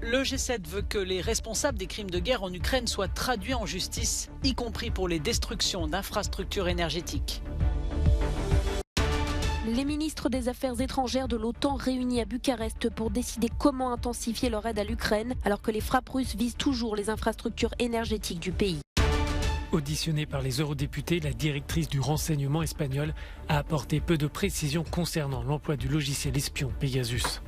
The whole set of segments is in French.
Le G7 veut que les responsables des crimes de guerre en Ukraine soient traduits en justice, y compris pour les destructions d'infrastructures énergétiques. Les ministres des Affaires étrangères de l'OTAN réunis à Bucarest pour décider comment intensifier leur aide à l'Ukraine, alors que les frappes russes visent toujours les infrastructures énergétiques du pays. Auditionnée par les eurodéputés, la directrice du renseignement espagnol a apporté peu de précisions concernant l'emploi du logiciel espion Pegasus.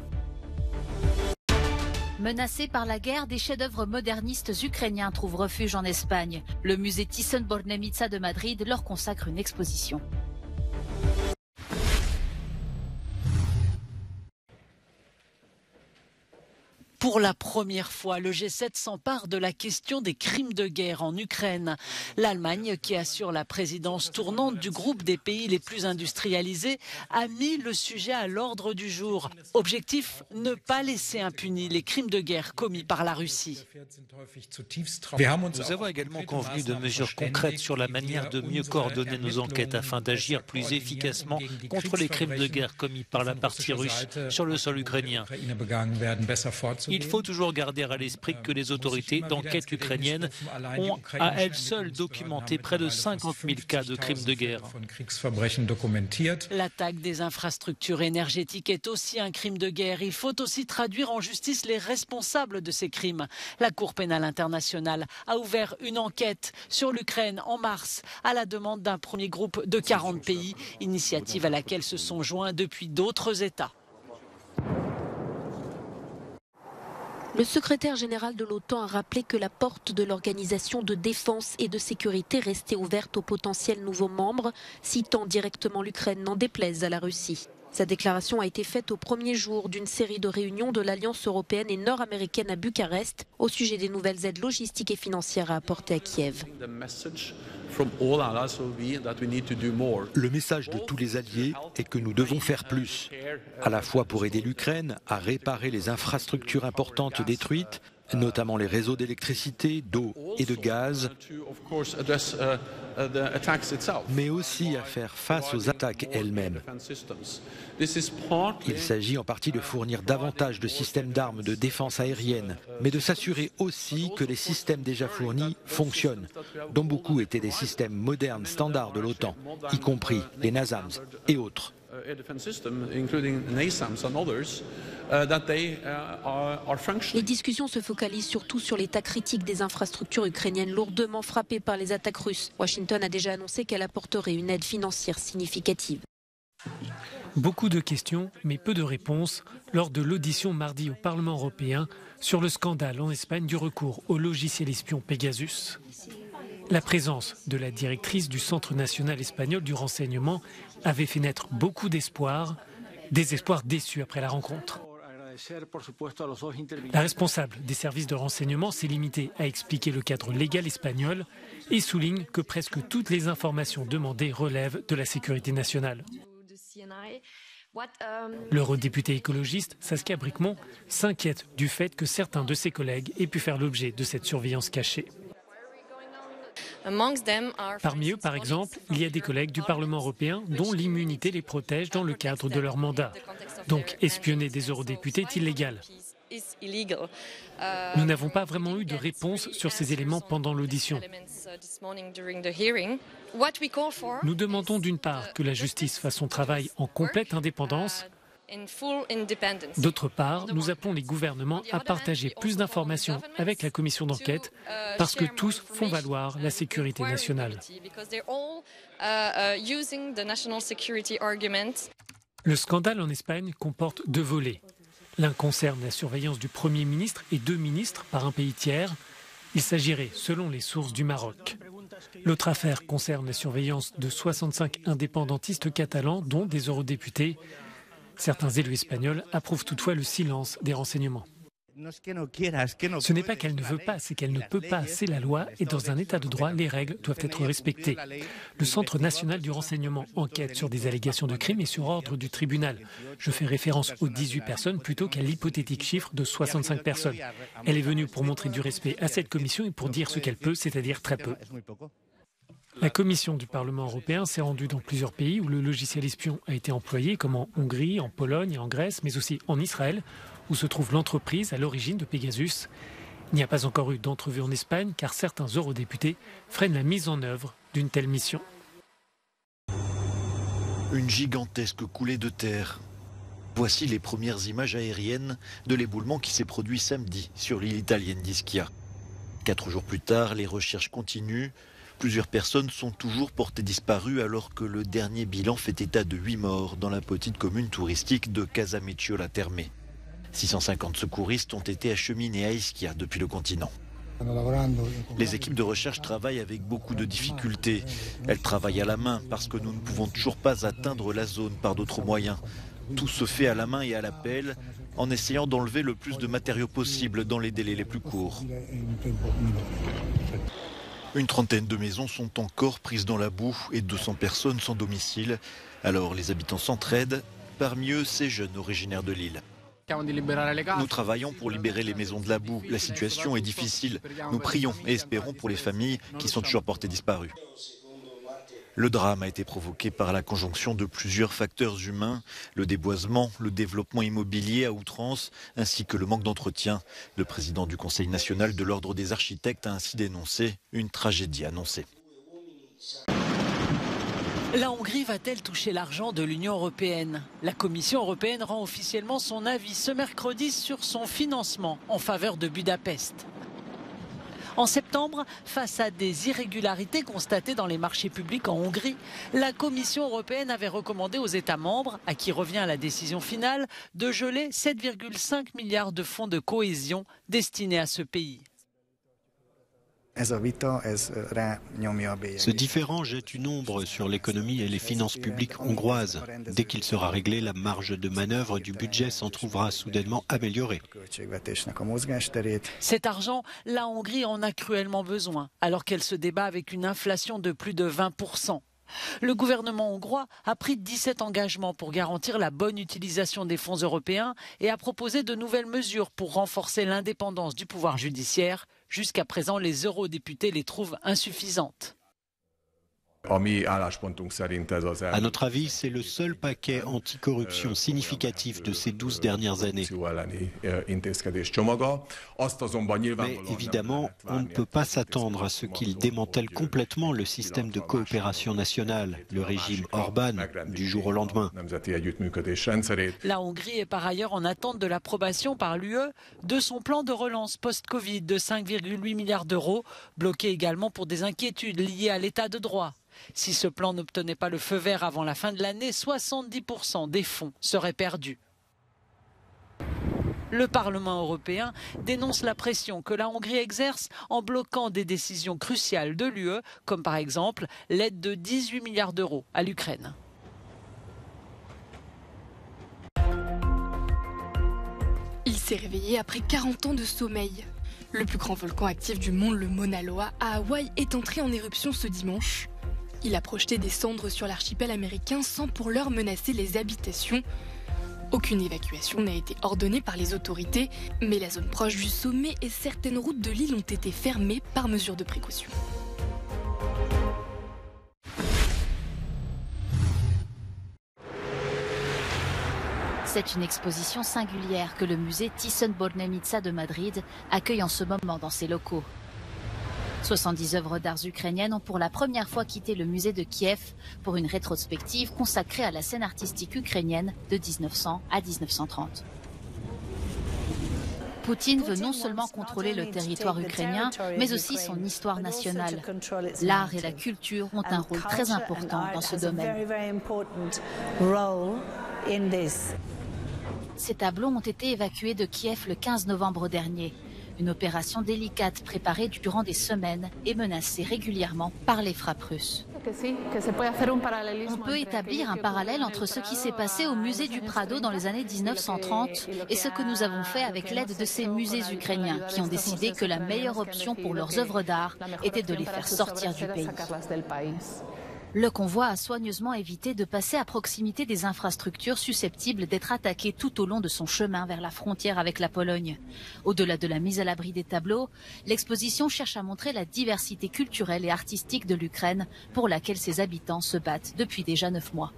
Menacés par la guerre, des chefs-d'œuvre modernistes ukrainiens trouvent refuge en Espagne. Le musée Thyssen-Bornemisza de Madrid leur consacre une exposition. Pour la première fois, le G7 s'empare de la question des crimes de guerre en Ukraine. L'Allemagne, qui assure la présidence tournante du groupe des pays les plus industrialisés, a mis le sujet à l'ordre du jour. Objectif, ne pas laisser impunis les crimes de guerre commis par la Russie. Nous avons également convenu de mesures concrètes sur la manière de mieux coordonner nos enquêtes afin d'agir plus efficacement contre les crimes de guerre commis par la partie russe sur le sol ukrainien. Il faut toujours garder à l'esprit que les autorités d'enquête ukrainiennes ont à elles seules documenté près de 50 000 cas de crimes de guerre. L'attaque des infrastructures énergétiques est aussi un crime de guerre. Il faut aussi traduire en justice les responsables de ces crimes. La Cour pénale internationale a ouvert une enquête sur l'Ukraine en mars à la demande d'un premier groupe de 40 pays, initiative à laquelle se sont joints depuis d'autres États. Le secrétaire général de l'OTAN a rappelé que la porte de l'organisation de défense et de sécurité restait ouverte aux potentiels nouveaux membres, citant directement l'Ukraine, n'en déplaise à la Russie. Sa déclaration a été faite au premier jour d'une série de réunions de l'Alliance européenne et nord-américaine à Bucarest au sujet des nouvelles aides logistiques et financières à apporter à Kiev. Le message de tous les alliés est que nous devons faire plus, à la fois pour aider l'Ukraine à réparer les infrastructures importantes détruites, notamment les réseaux d'électricité, d'eau et de gaz, mais aussi à faire face aux attaques elles-mêmes. Il s'agit en partie de fournir davantage de systèmes d'armes de défense aérienne, mais de s'assurer aussi que les systèmes déjà fournis fonctionnent, dont beaucoup étaient des systèmes modernes standards de l'OTAN, y compris les NASAMS et autres. Les discussions se focalisent surtout sur l'état critique des infrastructures ukrainiennes lourdement frappées par les attaques russes. Washington a déjà annoncé qu'elle apporterait une aide financière significative. Beaucoup de questions, mais peu de réponses lors de l'audition mardi au Parlement européen sur le scandale en Espagne du recours au logiciel espion Pegasus. La présence de la directrice du Centre national espagnol du renseignement avait fait naître beaucoup d'espoirs, des espoirs déçus après la rencontre. La responsable des services de renseignement s'est limitée à expliquer le cadre légal espagnol et souligne que presque toutes les informations demandées relèvent de la sécurité nationale. L'eurodéputé écologiste Saskia Brikmont s'inquiète du fait que certains de ses collègues aient pu faire l'objet de cette surveillance cachée. Parmi eux, par exemple, il y a des collègues du Parlement européen dont l'immunité les protège dans le cadre de leur mandat. Donc, espionner des eurodéputés est illégal. Nous n'avons pas vraiment eu de réponse sur ces éléments pendant l'audition. Nous demandons d'une part que la justice fasse son travail en complète indépendance. D'autre part, nous appelons les gouvernements à partager plus d'informations avec la commission d'enquête parce que tous font valoir la sécurité nationale. Le scandale en Espagne comporte deux volets. L'un concerne la surveillance du Premier ministre et deux ministres par un pays tiers. Il s'agirait, selon les sources, du Maroc. L'autre affaire concerne la surveillance de 65 indépendantistes catalans, dont des eurodéputés. Certains élus espagnols approuvent toutefois le silence des renseignements. Ce n'est pas qu'elle ne veut pas, c'est qu'elle ne peut pas. C'est la loi et dans un état de droit, les règles doivent être respectées. Le Centre national du renseignement enquête sur des allégations de crimes et sur ordre du tribunal. Je fais référence aux 18 personnes plutôt qu'à l'hypothétique chiffre de 65 personnes. Elle est venue pour montrer du respect à cette commission et pour dire ce qu'elle peut, c'est-à-dire très peu. La commission du Parlement européen s'est rendue dans plusieurs pays où le logiciel espion a été employé, comme en Hongrie, en Pologne et en Grèce, mais aussi en Israël, où se trouve l'entreprise à l'origine de Pegasus. Il n'y a pas encore eu d'entrevue en Espagne car certains eurodéputés freinent la mise en œuvre d'une telle mission. Une gigantesque coulée de terre. Voici les premières images aériennes de l'éboulement qui s'est produit samedi sur l'île italienne d'Ischia. 4 jours plus tard, les recherches continuent. Plusieurs personnes sont toujours portées disparues alors que le dernier bilan fait état de 8 morts dans la petite commune touristique de Casamicciola Terme. 650 secouristes ont été acheminés à Ischia depuis le continent. Les équipes de recherche travaillent avec beaucoup de difficultés. Elles travaillent à la main parce que nous ne pouvons toujours pas atteindre la zone par d'autres moyens. Tout se fait à la main et à la pelle, en essayant d'enlever le plus de matériaux possible dans les délais les plus courts. Une trentaine de maisons sont encore prises dans la boue et 200 personnes sans domicile. Alors les habitants s'entraident, parmi eux ces jeunes originaires de l'île. Nous travaillons pour libérer les maisons de la boue. La situation est difficile. Nous prions et espérons pour les familles qui sont toujours portées disparues. Le drame a été provoqué par la conjonction de plusieurs facteurs humains, le déboisement, le développement immobilier à outrance, ainsi que le manque d'entretien. Le président du Conseil national de l'Ordre des architectes a ainsi dénoncé une tragédie annoncée. La Hongrie va-t-elle toucher l'argent de l'Union européenne? La Commission européenne rend officiellement son avis ce mercredi sur son financement en faveur de Budapest. En septembre, face à des irrégularités constatées dans les marchés publics en Hongrie, la Commission européenne avait recommandé aux États membres, à qui revient la décision finale, de geler 7,5 milliards de fonds de cohésion destinés à ce pays. Ce différend jette une ombre sur l'économie et les finances publiques hongroises. Dès qu'il sera réglé, la marge de manœuvre du budget s'en trouvera soudainement améliorée. Cet argent, la Hongrie en a cruellement besoin, alors qu'elle se débat avec une inflation de plus de 20%. Le gouvernement hongrois a pris 17 engagements pour garantir la bonne utilisation des fonds européens et a proposé de nouvelles mesures pour renforcer l'indépendance du pouvoir judiciaire. Jusqu'à présent, les eurodéputés les trouvent insuffisantes. À notre avis, c'est le seul paquet anticorruption significatif de ces 12 dernières années. Mais évidemment, on ne peut pas s'attendre à ce qu'il démantèle complètement le système de coopération nationale, le régime Orban, du jour au lendemain. La Hongrie est par ailleurs en attente de l'approbation par l'UE de son plan de relance post-Covid de 5,8 milliards d'euros, bloqué également pour des inquiétudes liées à l'état de droit. Si ce plan n'obtenait pas le feu vert avant la fin de l'année, 70% des fonds seraient perdus. Le Parlement européen dénonce la pression que la Hongrie exerce en bloquant des décisions cruciales de l'UE, comme par exemple l'aide de 18 milliards d'euros à l'Ukraine. Il s'est réveillé après 40 ans de sommeil. Le plus grand volcan actif du monde, le Mauna Loa, à Hawaï, est entré en éruption ce dimanche. Il a projeté des cendres sur l'archipel américain sans pour l'heure menacer les habitations. Aucune évacuation n'a été ordonnée par les autorités, mais la zone proche du sommet et certaines routes de l'île ont été fermées par mesure de précaution. C'est une exposition singulière que le musée Thyssen-Bornemisza de Madrid accueille en ce moment dans ses locaux. 70 œuvres d'art ukrainiennes ont pour la première fois quitté le musée de Kiev pour une rétrospective consacrée à la scène artistique ukrainienne de 1900 à 1930. Poutine veut non seulement contrôler le territoire ukrainien, mais aussi son histoire nationale. L'art et la culture ont un rôle très important dans ce domaine. Ces tableaux ont été évacués de Kiev le 15 novembre dernier. Une opération délicate préparée durant des semaines et menacée régulièrement par les frappes russes. On peut établir un parallèle entre ce qui s'est passé au musée du Prado dans les années 1930 et ce que nous avons fait avec l'aide de ces musées ukrainiens qui ont décidé que la meilleure option pour leurs œuvres d'art était de les faire sortir du pays. Le convoi a soigneusement évité de passer à proximité des infrastructures susceptibles d'être attaquées tout au long de son chemin vers la frontière avec la Pologne. Au-delà de la mise à l'abri des tableaux, l'exposition cherche à montrer la diversité culturelle et artistique de l'Ukraine pour laquelle ses habitants se battent depuis déjà 9 mois.